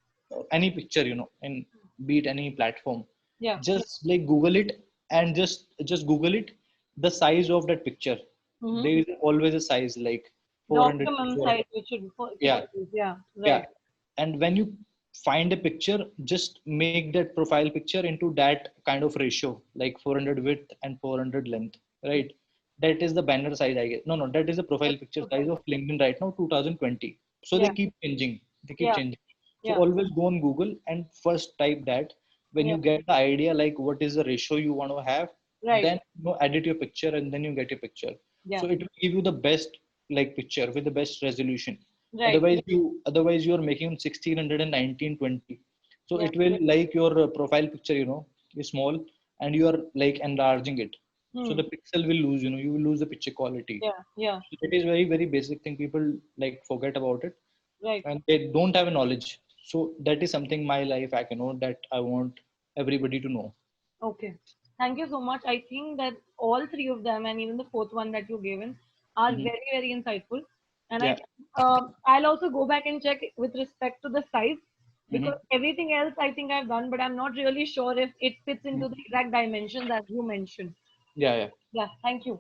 any picture, and be it any platform, Yeah. just like Google it, and just Google it, the size of that picture. Mm-hmm. There is always a size like The 400 to optimum 400. size which Yeah. should use. Yeah. Yeah. Right. And when you find a picture, just make that profile picture into that kind of ratio, like 400 width and 400 length, right? That is the banner size, I guess. No, that is the profile picture size of LinkedIn right now, 2020. So they Yeah. keep changing. They keep Yeah. changing. So Yeah. always go on Google and first type that. When Yeah. you get the idea, like what is the ratio you want to have, Right. then edit your picture, and then you get your picture. Yeah. So it will give you the best like picture with the best resolution. Right. Otherwise you are making 1600 and 1920. So Yeah. it will like your profile picture, is small, and you are like enlarging it. So Hmm. the pixel will lose, you will lose the picture quality. Yeah. Yeah. So it is very, very basic thing. People like forget about it, Right. and they don't have a knowledge. So that is something my life hack, that I want everybody to know. Okay. Thank you so much. I think that all three of them and even the fourth one that you've given are Hmm. very, very insightful. And Yeah. I'll also go back and check with respect to the size because Hmm. everything else I think I've done, but I'm not really sure if it fits into the exact dimensions as you mentioned. Yeah. Yeah. Yeah, thank you.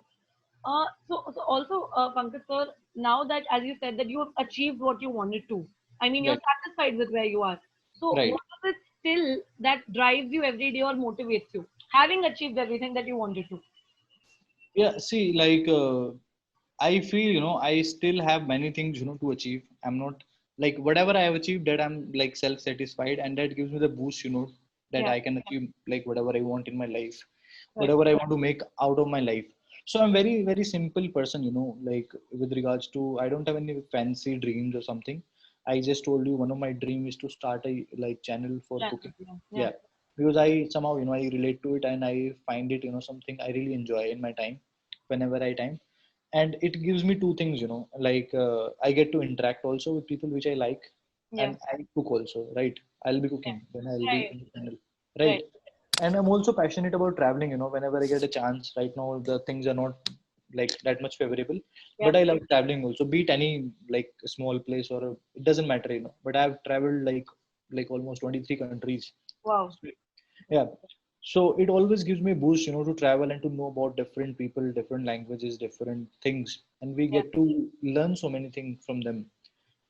So also, Pankaj sir, now that as you said that you have achieved what you wanted to, I mean you're Right. satisfied with where you are. So Right. what is it still that drives you every day or motivates you, having achieved everything that you wanted to? Yeah. See, like I feel, I still have many things, to achieve. I'm not like whatever I have achieved, that I'm like self-satisfied, and that gives me the boost, that Yeah, I can achieve like whatever I want in my life, right. whatever I want to make out of my life. So I'm very, very simple person, like with regards to, I don't have any fancy dreams or something. I just told you one of my dream is to start a like channel for Channel, cooking. yeah, yeah, Yeah, because I somehow I relate to it and I find it something I really enjoy in my time, whenever I time, and it gives me two things like I get to interact also with people which I like, yeah, and I cook also, right? I'll be yeah. cooking when I'll be Right, in the channel, right. right? And I'm also passionate about traveling, whenever I get a chance. Right now the things are not like that much favorable, Yeah. but I love traveling also, be it any like small place or it doesn't matter, but I've traveled like almost 23 countries. Wow. Yeah, so it always gives me a boost, to travel and to know about different people, different languages, different things, and we Yeah, get to learn so many things from them.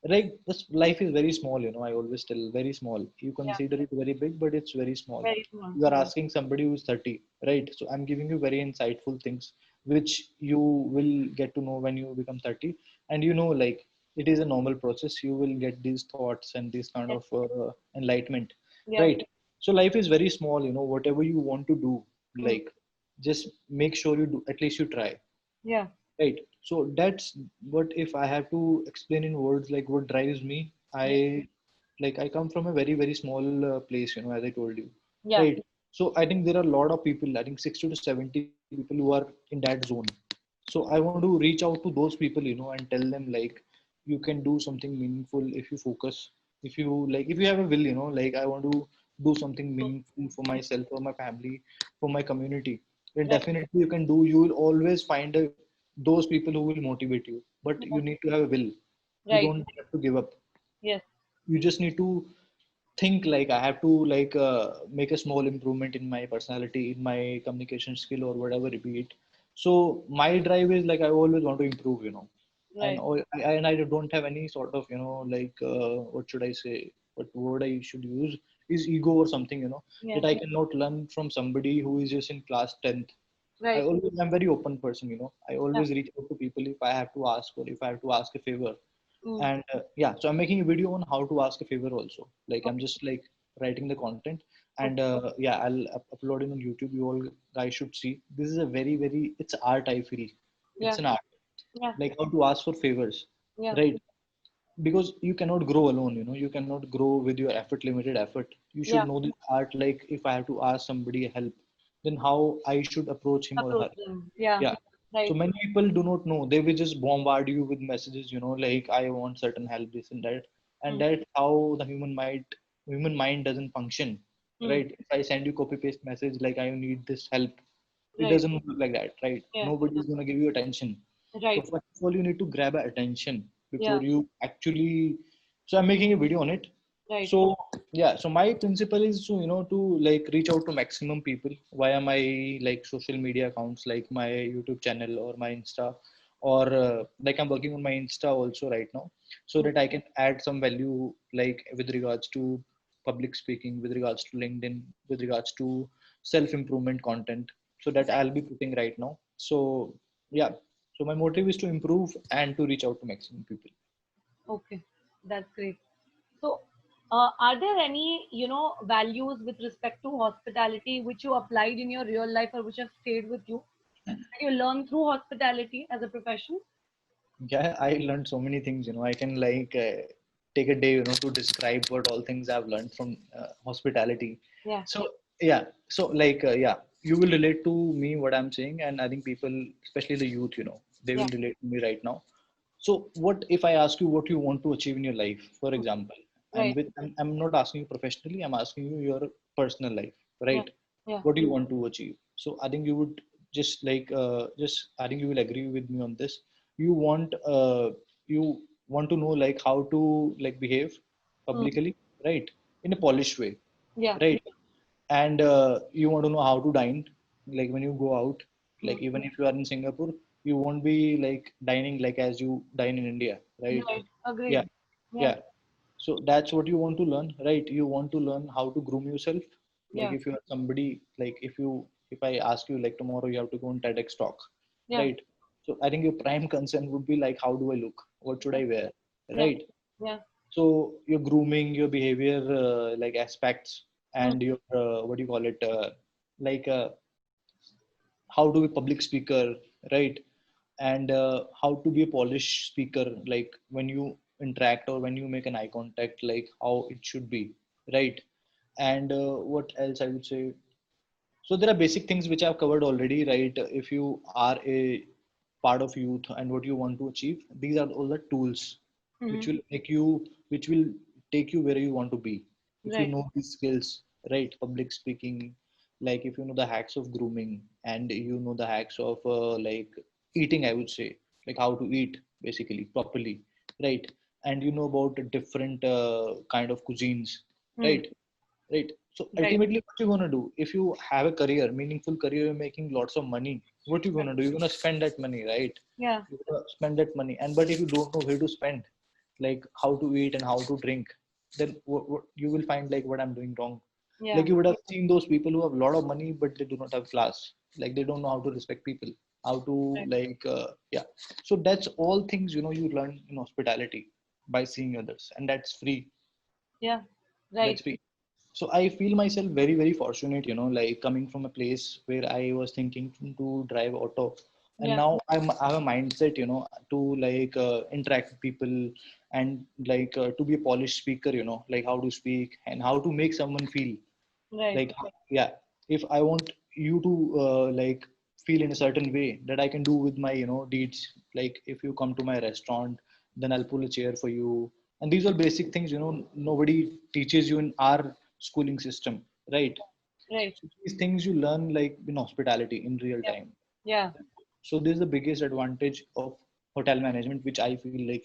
Like this life is very small, I always tell, very small. You yeah. consider it very big, but it's very small. Very small. You are Yeah, asking somebody who's 30, right? So I'm giving you very insightful things which you will get to know when you become 30. And like it is a normal process. You will get these thoughts and this kind yeah, of enlightenment, yeah, right? So life is very small, whatever you want to do, mm, like just make sure you do, at least you try. yeah, Right. So that's what, if I have to explain in words, like what drives me, yeah, I come from a very, very small place, as I told you. yeah. Right. So I think there are a lot of people, I think 60 to 70 people who are in that zone. So I want to reach out to those people, and tell them like you can do something meaningful if you focus. If you have a will, like I want to do something So, meaningful for myself, for my family, for my community, then right, definitely you can do. You will always find those people who will motivate you, but yeah, you need to have a will. You right. don't have to give up. Yes. You just need to think like I have to like make a small improvement in my personality, in my communication skill, or whatever it be it. So my drive is like I always want to improve, and Right. I don't have any sort of like what should I say, what word I should use, is ego or something, Yeah. that I cannot learn from somebody who is just in class 10th. Right. I'm very open person, I Yeah. always reach out to people if I have to ask, or if I have to ask a favor. Mm. And yeah, so I'm making a video on how to ask a favor also. Like I'm Okay. just like writing the content, and Okay. yeah, I'll upload it on YouTube. You all guys should see. This is a very, very, it's art, I feel. It's Yeah. an art, Yeah. like how to ask for favors, Yeah. right? Because you cannot grow alone, you cannot grow with your effort, limited effort. You should Yeah. know this art. Like if I have to ask somebody help, then how I should approach him or Approach her. them. Yeah. Yeah. So Right. many people do not know. They will just bombard you with messages, like I want certain help, this and that. And Mm. that's how the human mind doesn't function. Mm. Right? If I send you copy paste message like I need this help, it Right. doesn't work like that, right? Yeah. Nobody is gonna give you attention. So Right. first of all, you need to grab attention Yeah. before you actually. So I'm making a video on it. Right. So yeah, so my principle is to to like reach out to maximum people via my like social media accounts, like my YouTube channel or my Insta, or like I'm working on my Insta also right now, so Mm. that I can add some value, like with regards to public speaking, with regards to LinkedIn, with regards to self improvement content, so that Right. I'll be putting right now. So yeah, so my motive is to improve and to reach out to maximum people. Okay. That's great. So, are there any, values with respect to hospitality which you applied in your real life or which have stayed with you that you learned through hospitality as a profession? Yeah, I learned so many things. I can like take a day, to describe what all things I've learned from hospitality. Yeah. So yeah, so like yeah, you will relate to me what I'm saying, and I think people, especially the youth, they Yeah. will relate to me right now. So what if I ask you what you want to achieve in your life, for Mm. example, and Right. I'm not asking you professionally, I'm asking you your personal life, Yeah. right? Yeah. What do you want to achieve? So I think you would just like just I think you will agree with me on this. You want you want to know like how to like behave Mm. publicly, right? In a polished way, Yeah. right? And you want to know how to dine, like when you go out, Mm. like even if you are in Singapore, you won't be like dining like as you dine in India, right? Right. Yeah, Agreed. Yeah. yeah. So that's what you want to learn, right? You want to learn how to groom yourself. Like Yeah. if you are somebody, like if I ask you like tomorrow you have to go on TEDx talk, Yeah. right? So I think your prime concern would be like how do I look? What should I wear? Yeah. Right? Yeah. So your grooming, your behavior, like aspects, Mm. and your what do you call it? Like how to be public speaker, right? And how to be a polished speaker, like when you interact or when you make an eye contact, like how it should be, right? And what else I would say? So there are basic things which I've covered already, right? If you are a part of youth and what you want to achieve, these are all the tools which Mm-hmm. will make you, which will take you where you want to be. If you Right. know these skills, right? Public speaking, like if you know the hacks of grooming and you know the hacks of like eating, I would say, like how to eat basically properly, right? And you know about the different kind of cuisines, Mm. right? Right. So Right. ultimately, what you gonna do if you have a career, meaningful career, you're making lots of money? What you gonna do? You're gonna spend that money, right? Yeah. You're gonna spend that money, and but if you don't know where to spend, like how to eat and how to drink, then what you will find like what I'm doing wrong. Yeah. Like you would have seen those people who have a lot of money, but they do not have class. Like they don't know how to respect people, how to Right. like yeah. So that's all things you learn in hospitality by seeing others, and that's free. Yeah. That's Right. free. So I feel myself very very fortunate, like coming from a place where I was thinking to drive auto, and Yeah. now I have a mindset, to like interact with people, and like to be a polished speaker, like how to speak and how to make someone feel Right. like, yeah, if I want you to like feel in a certain way, that I can do with my deeds. Like if you come to my restaurant, then I'll pull a chair for you. And these are basic things, nobody teaches you in our schooling system, right? Right. So these things you learn like in hospitality in real Yeah. time. Yeah. So this is the biggest advantage of hotel management, which I feel like,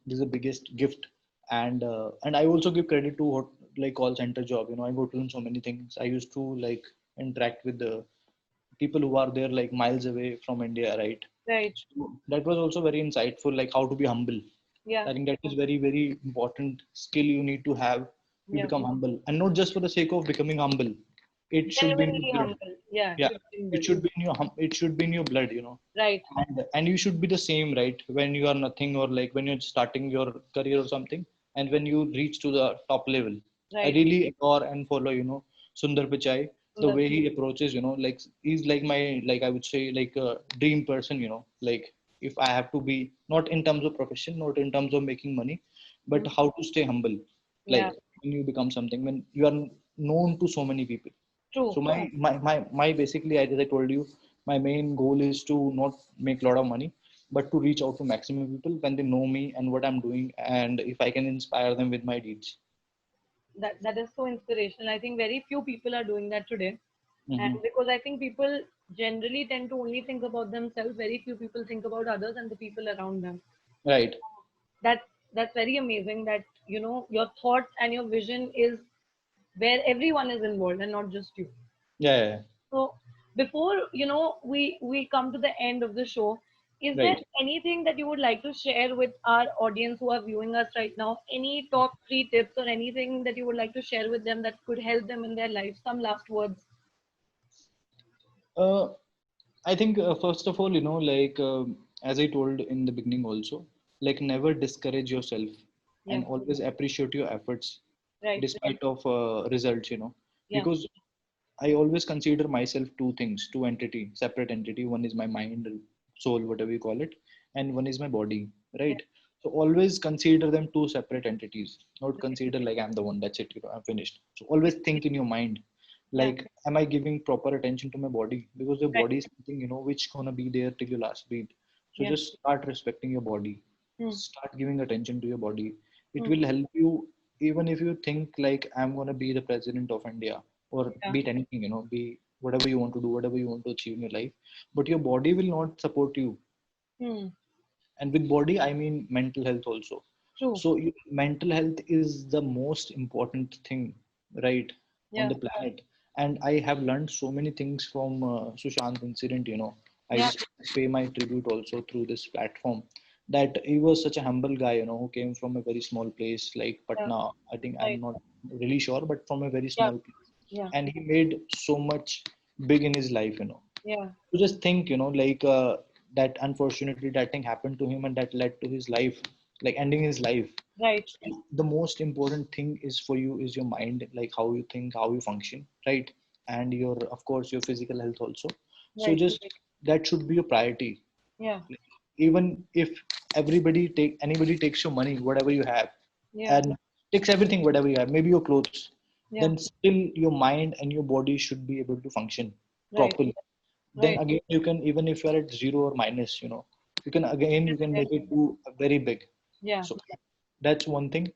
this is the biggest gift. And I also give credit to what like call center job. I go to learn so many things. I used to like interact with the people who are there like miles away from India, right? Right. So that was also very insightful, like how to be humble. Yeah. I think that is very very important skill you need to have. You Yeah. become humble, and not just for the sake of becoming humble. It should be in Genuinely your blood. humble. Yeah. Yeah, Should be it humble. should be in your it should be in your blood, Right. and you should be the same, right? When you are nothing, or like when you're starting your career or something, and when you reach to the top level. I Right. really adore and follow, Sundar Pichai. The Sundar. way he approaches, like he's like my, like I would say, like a dream person, like if I have to be, not in terms of profession, not in terms of making money, but Mm. how to stay humble. Yeah. Like when you become something, when you are known to so many people. True. So my basically, as I told you, my main goal is to not make a lot of money, but to reach out to maximum people when they know me and what I'm doing, and if I can inspire them with my deeds. That is so inspirational. I think very few people are doing that today. And Hmm. because I think people generally tend to only think about themselves, very few people think about others and the people around them. Right. That's very amazing that your thoughts and your vision is where everyone is involved and not just you. Yeah, yeah, yeah. So before we come to the end of the show, is there Right. anything that you would like to share with our audience who are viewing us right now? Any top three tips or anything that you would like to share with them that could help them in their life? Some last words. Uh, I think first of all, like as I told in the beginning also, like never discourage yourself, Yeah. and always appreciate your efforts Right. despite of results, Yeah. because I always consider myself two things, two entity, separate entity. One is my mind, soul, whatever you call it, and one is my body, Yeah. right? So always consider them two separate entities. Not consider like I'm the one. That's it. I'm finished. So always think in your mind, Yeah. like, am I giving proper attention to my body? Because your Right. body is something which gonna be there till your last breath. So Yeah. just start respecting your body. Hmm. Start giving attention to your body. It Hmm. will help you, even if you think like I'm gonna be the president of India, or Yeah. be it anything, be whatever you want to do, whatever you want to achieve in your life, but your body will not support you. Hmm. And with body I mean mental health also. True. So mental health is the most important thing, right, on Yeah. the planet. And I have learned so many things from Sushant incident. I Yeah. just pay my tribute also through this platform, that he was such a humble guy, who came from a very small place like Yeah. Patna. I think I'm Right. not really sure, but from a very Yeah. small place, Yeah. and he made so much big in his life. Yeah. You just think, like that unfortunately that thing happened to him, and that led to his life, like ending his life. Right. So the most important thing is for you is your mind, like how you think, how you function, right? And your, of course, your physical health also. So Right. just that should be your priority. Yeah. even if anybody takes your money, whatever you have, Yeah. and takes everything, whatever you have, maybe your clothes, Yeah. then still your mind and your body should be able to function Right. properly. Then Right. again, you can, even if you're at zero or minus, you can again, you can make it Definitely. to a very big. Yeah. So that's one thing.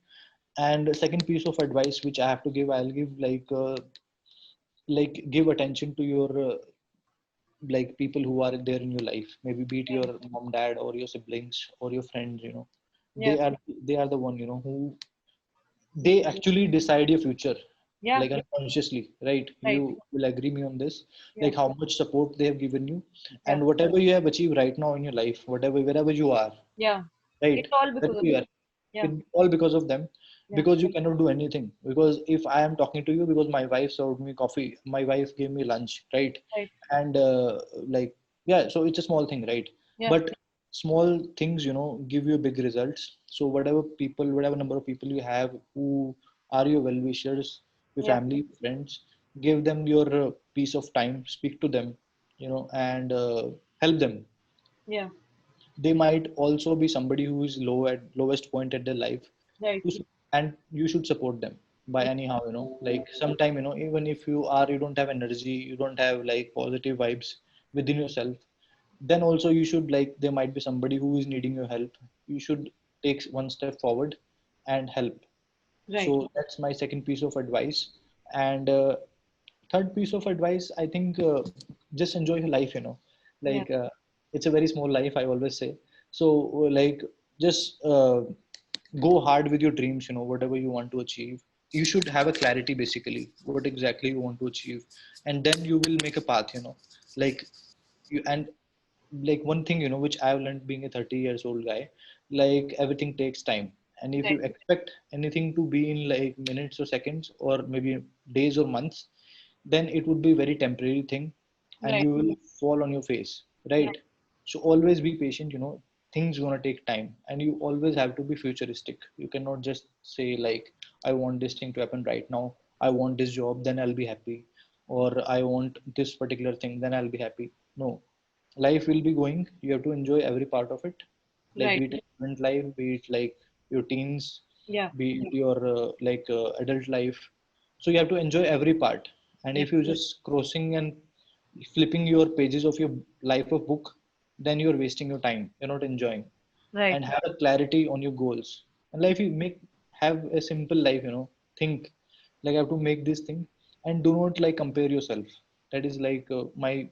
And the second piece of advice which I have to give, I'll give like give attention to your like people who are there in your life, maybe be it your mom, dad, or your siblings or your friends. Yeah. They are they are the one, who they actually decide your future, Yeah. like unconsciously, right? You Right. will agree me on this, Yeah. like how much support they have given you, Yeah. and whatever you have achieved right now in your life, whatever wherever you are, Yeah. right? It's all Wherever because of you them. are, Yeah. all because of them. Yeah. Because you cannot do anything, because if I am talking to you because my wife served me coffee, my wife gave me lunch, right? Right. And like, yeah, so it's a small thing, right? Yeah. But small things, give you big results. So whatever people, whatever number of people you have who are your well wishers, your Yeah. family, friends, give them your piece of time, speak to them, and help them. Yeah. They might also be somebody who is low at lowest point at their life. Right. And you should support them by anyhow, like sometime, even if you don't have energy, you don't have like positive vibes within yourself, then also you should, like, there might be somebody who is needing your help. You should take one step forward and help. Right. So that's my second piece of advice. And third piece of advice, I think, just enjoy your life, Yeah. like, it's a very small life, I always say. So like, just go hard with your dreams, whatever you want to achieve. You should have a clarity, basically what exactly you want to achieve, and then you will make a path, like you. And like one thing, which I've learned being a 30 years old guy, like everything takes time. And if you Right. expect anything to be in like minutes or seconds or maybe days or months, then it would be very temporary thing, and Right. you will fall on your face, Yeah. right? So always be patient, things gonna take time, and you always have to be futuristic. You cannot just say like, I want this thing to happen right now, I want this job, then I'll be happy, or I want this particular thing, then I'll be happy. No, life will be going. You have to enjoy every part of it, like Right. be it student life, be it like your teens, Yeah. be it your adult life. So you have to enjoy every part. And Yeah. if you're just crossing and flipping your pages of your life of book, then you're wasting your time, you're not enjoying. Right. And have a clarity on your goals. And life, you make, have a simple life, think like, I have to make this thing. And do not like compare yourself. That is like my,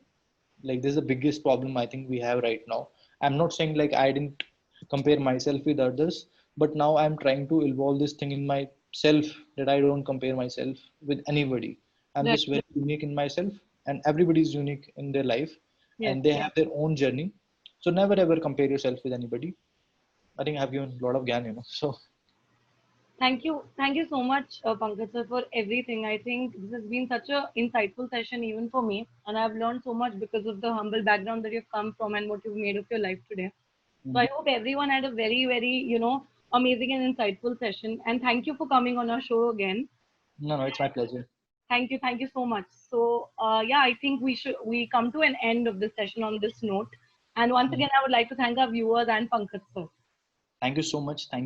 like, this is the biggest problem I think we have right now. I'm not saying like I didn't compare myself with others, but now I'm trying to evolve this thing in myself, that I don't compare myself with anybody. I'm Right. just very unique in myself, and everybody is unique in their life, Yes. and they have their own journey. So never ever compare yourself with anybody. I think I've given a lot of gyan, so Thank you. Thank you so much, Pankaj sir, for everything. I think this has been such a insightful session even for me, and I've learned so much because of the humble background that you've come from and what you've made of your life today. So I mhm. hope everyone had a very, very, amazing and insightful session. And thank you for coming on our show again. No, no, it's my pleasure. Thank you so much. So yeah, I think we come to an end of this session on this note. And once Mhm. again, I would like to thank our viewers and Pankaj sir. Thank you so much. Thank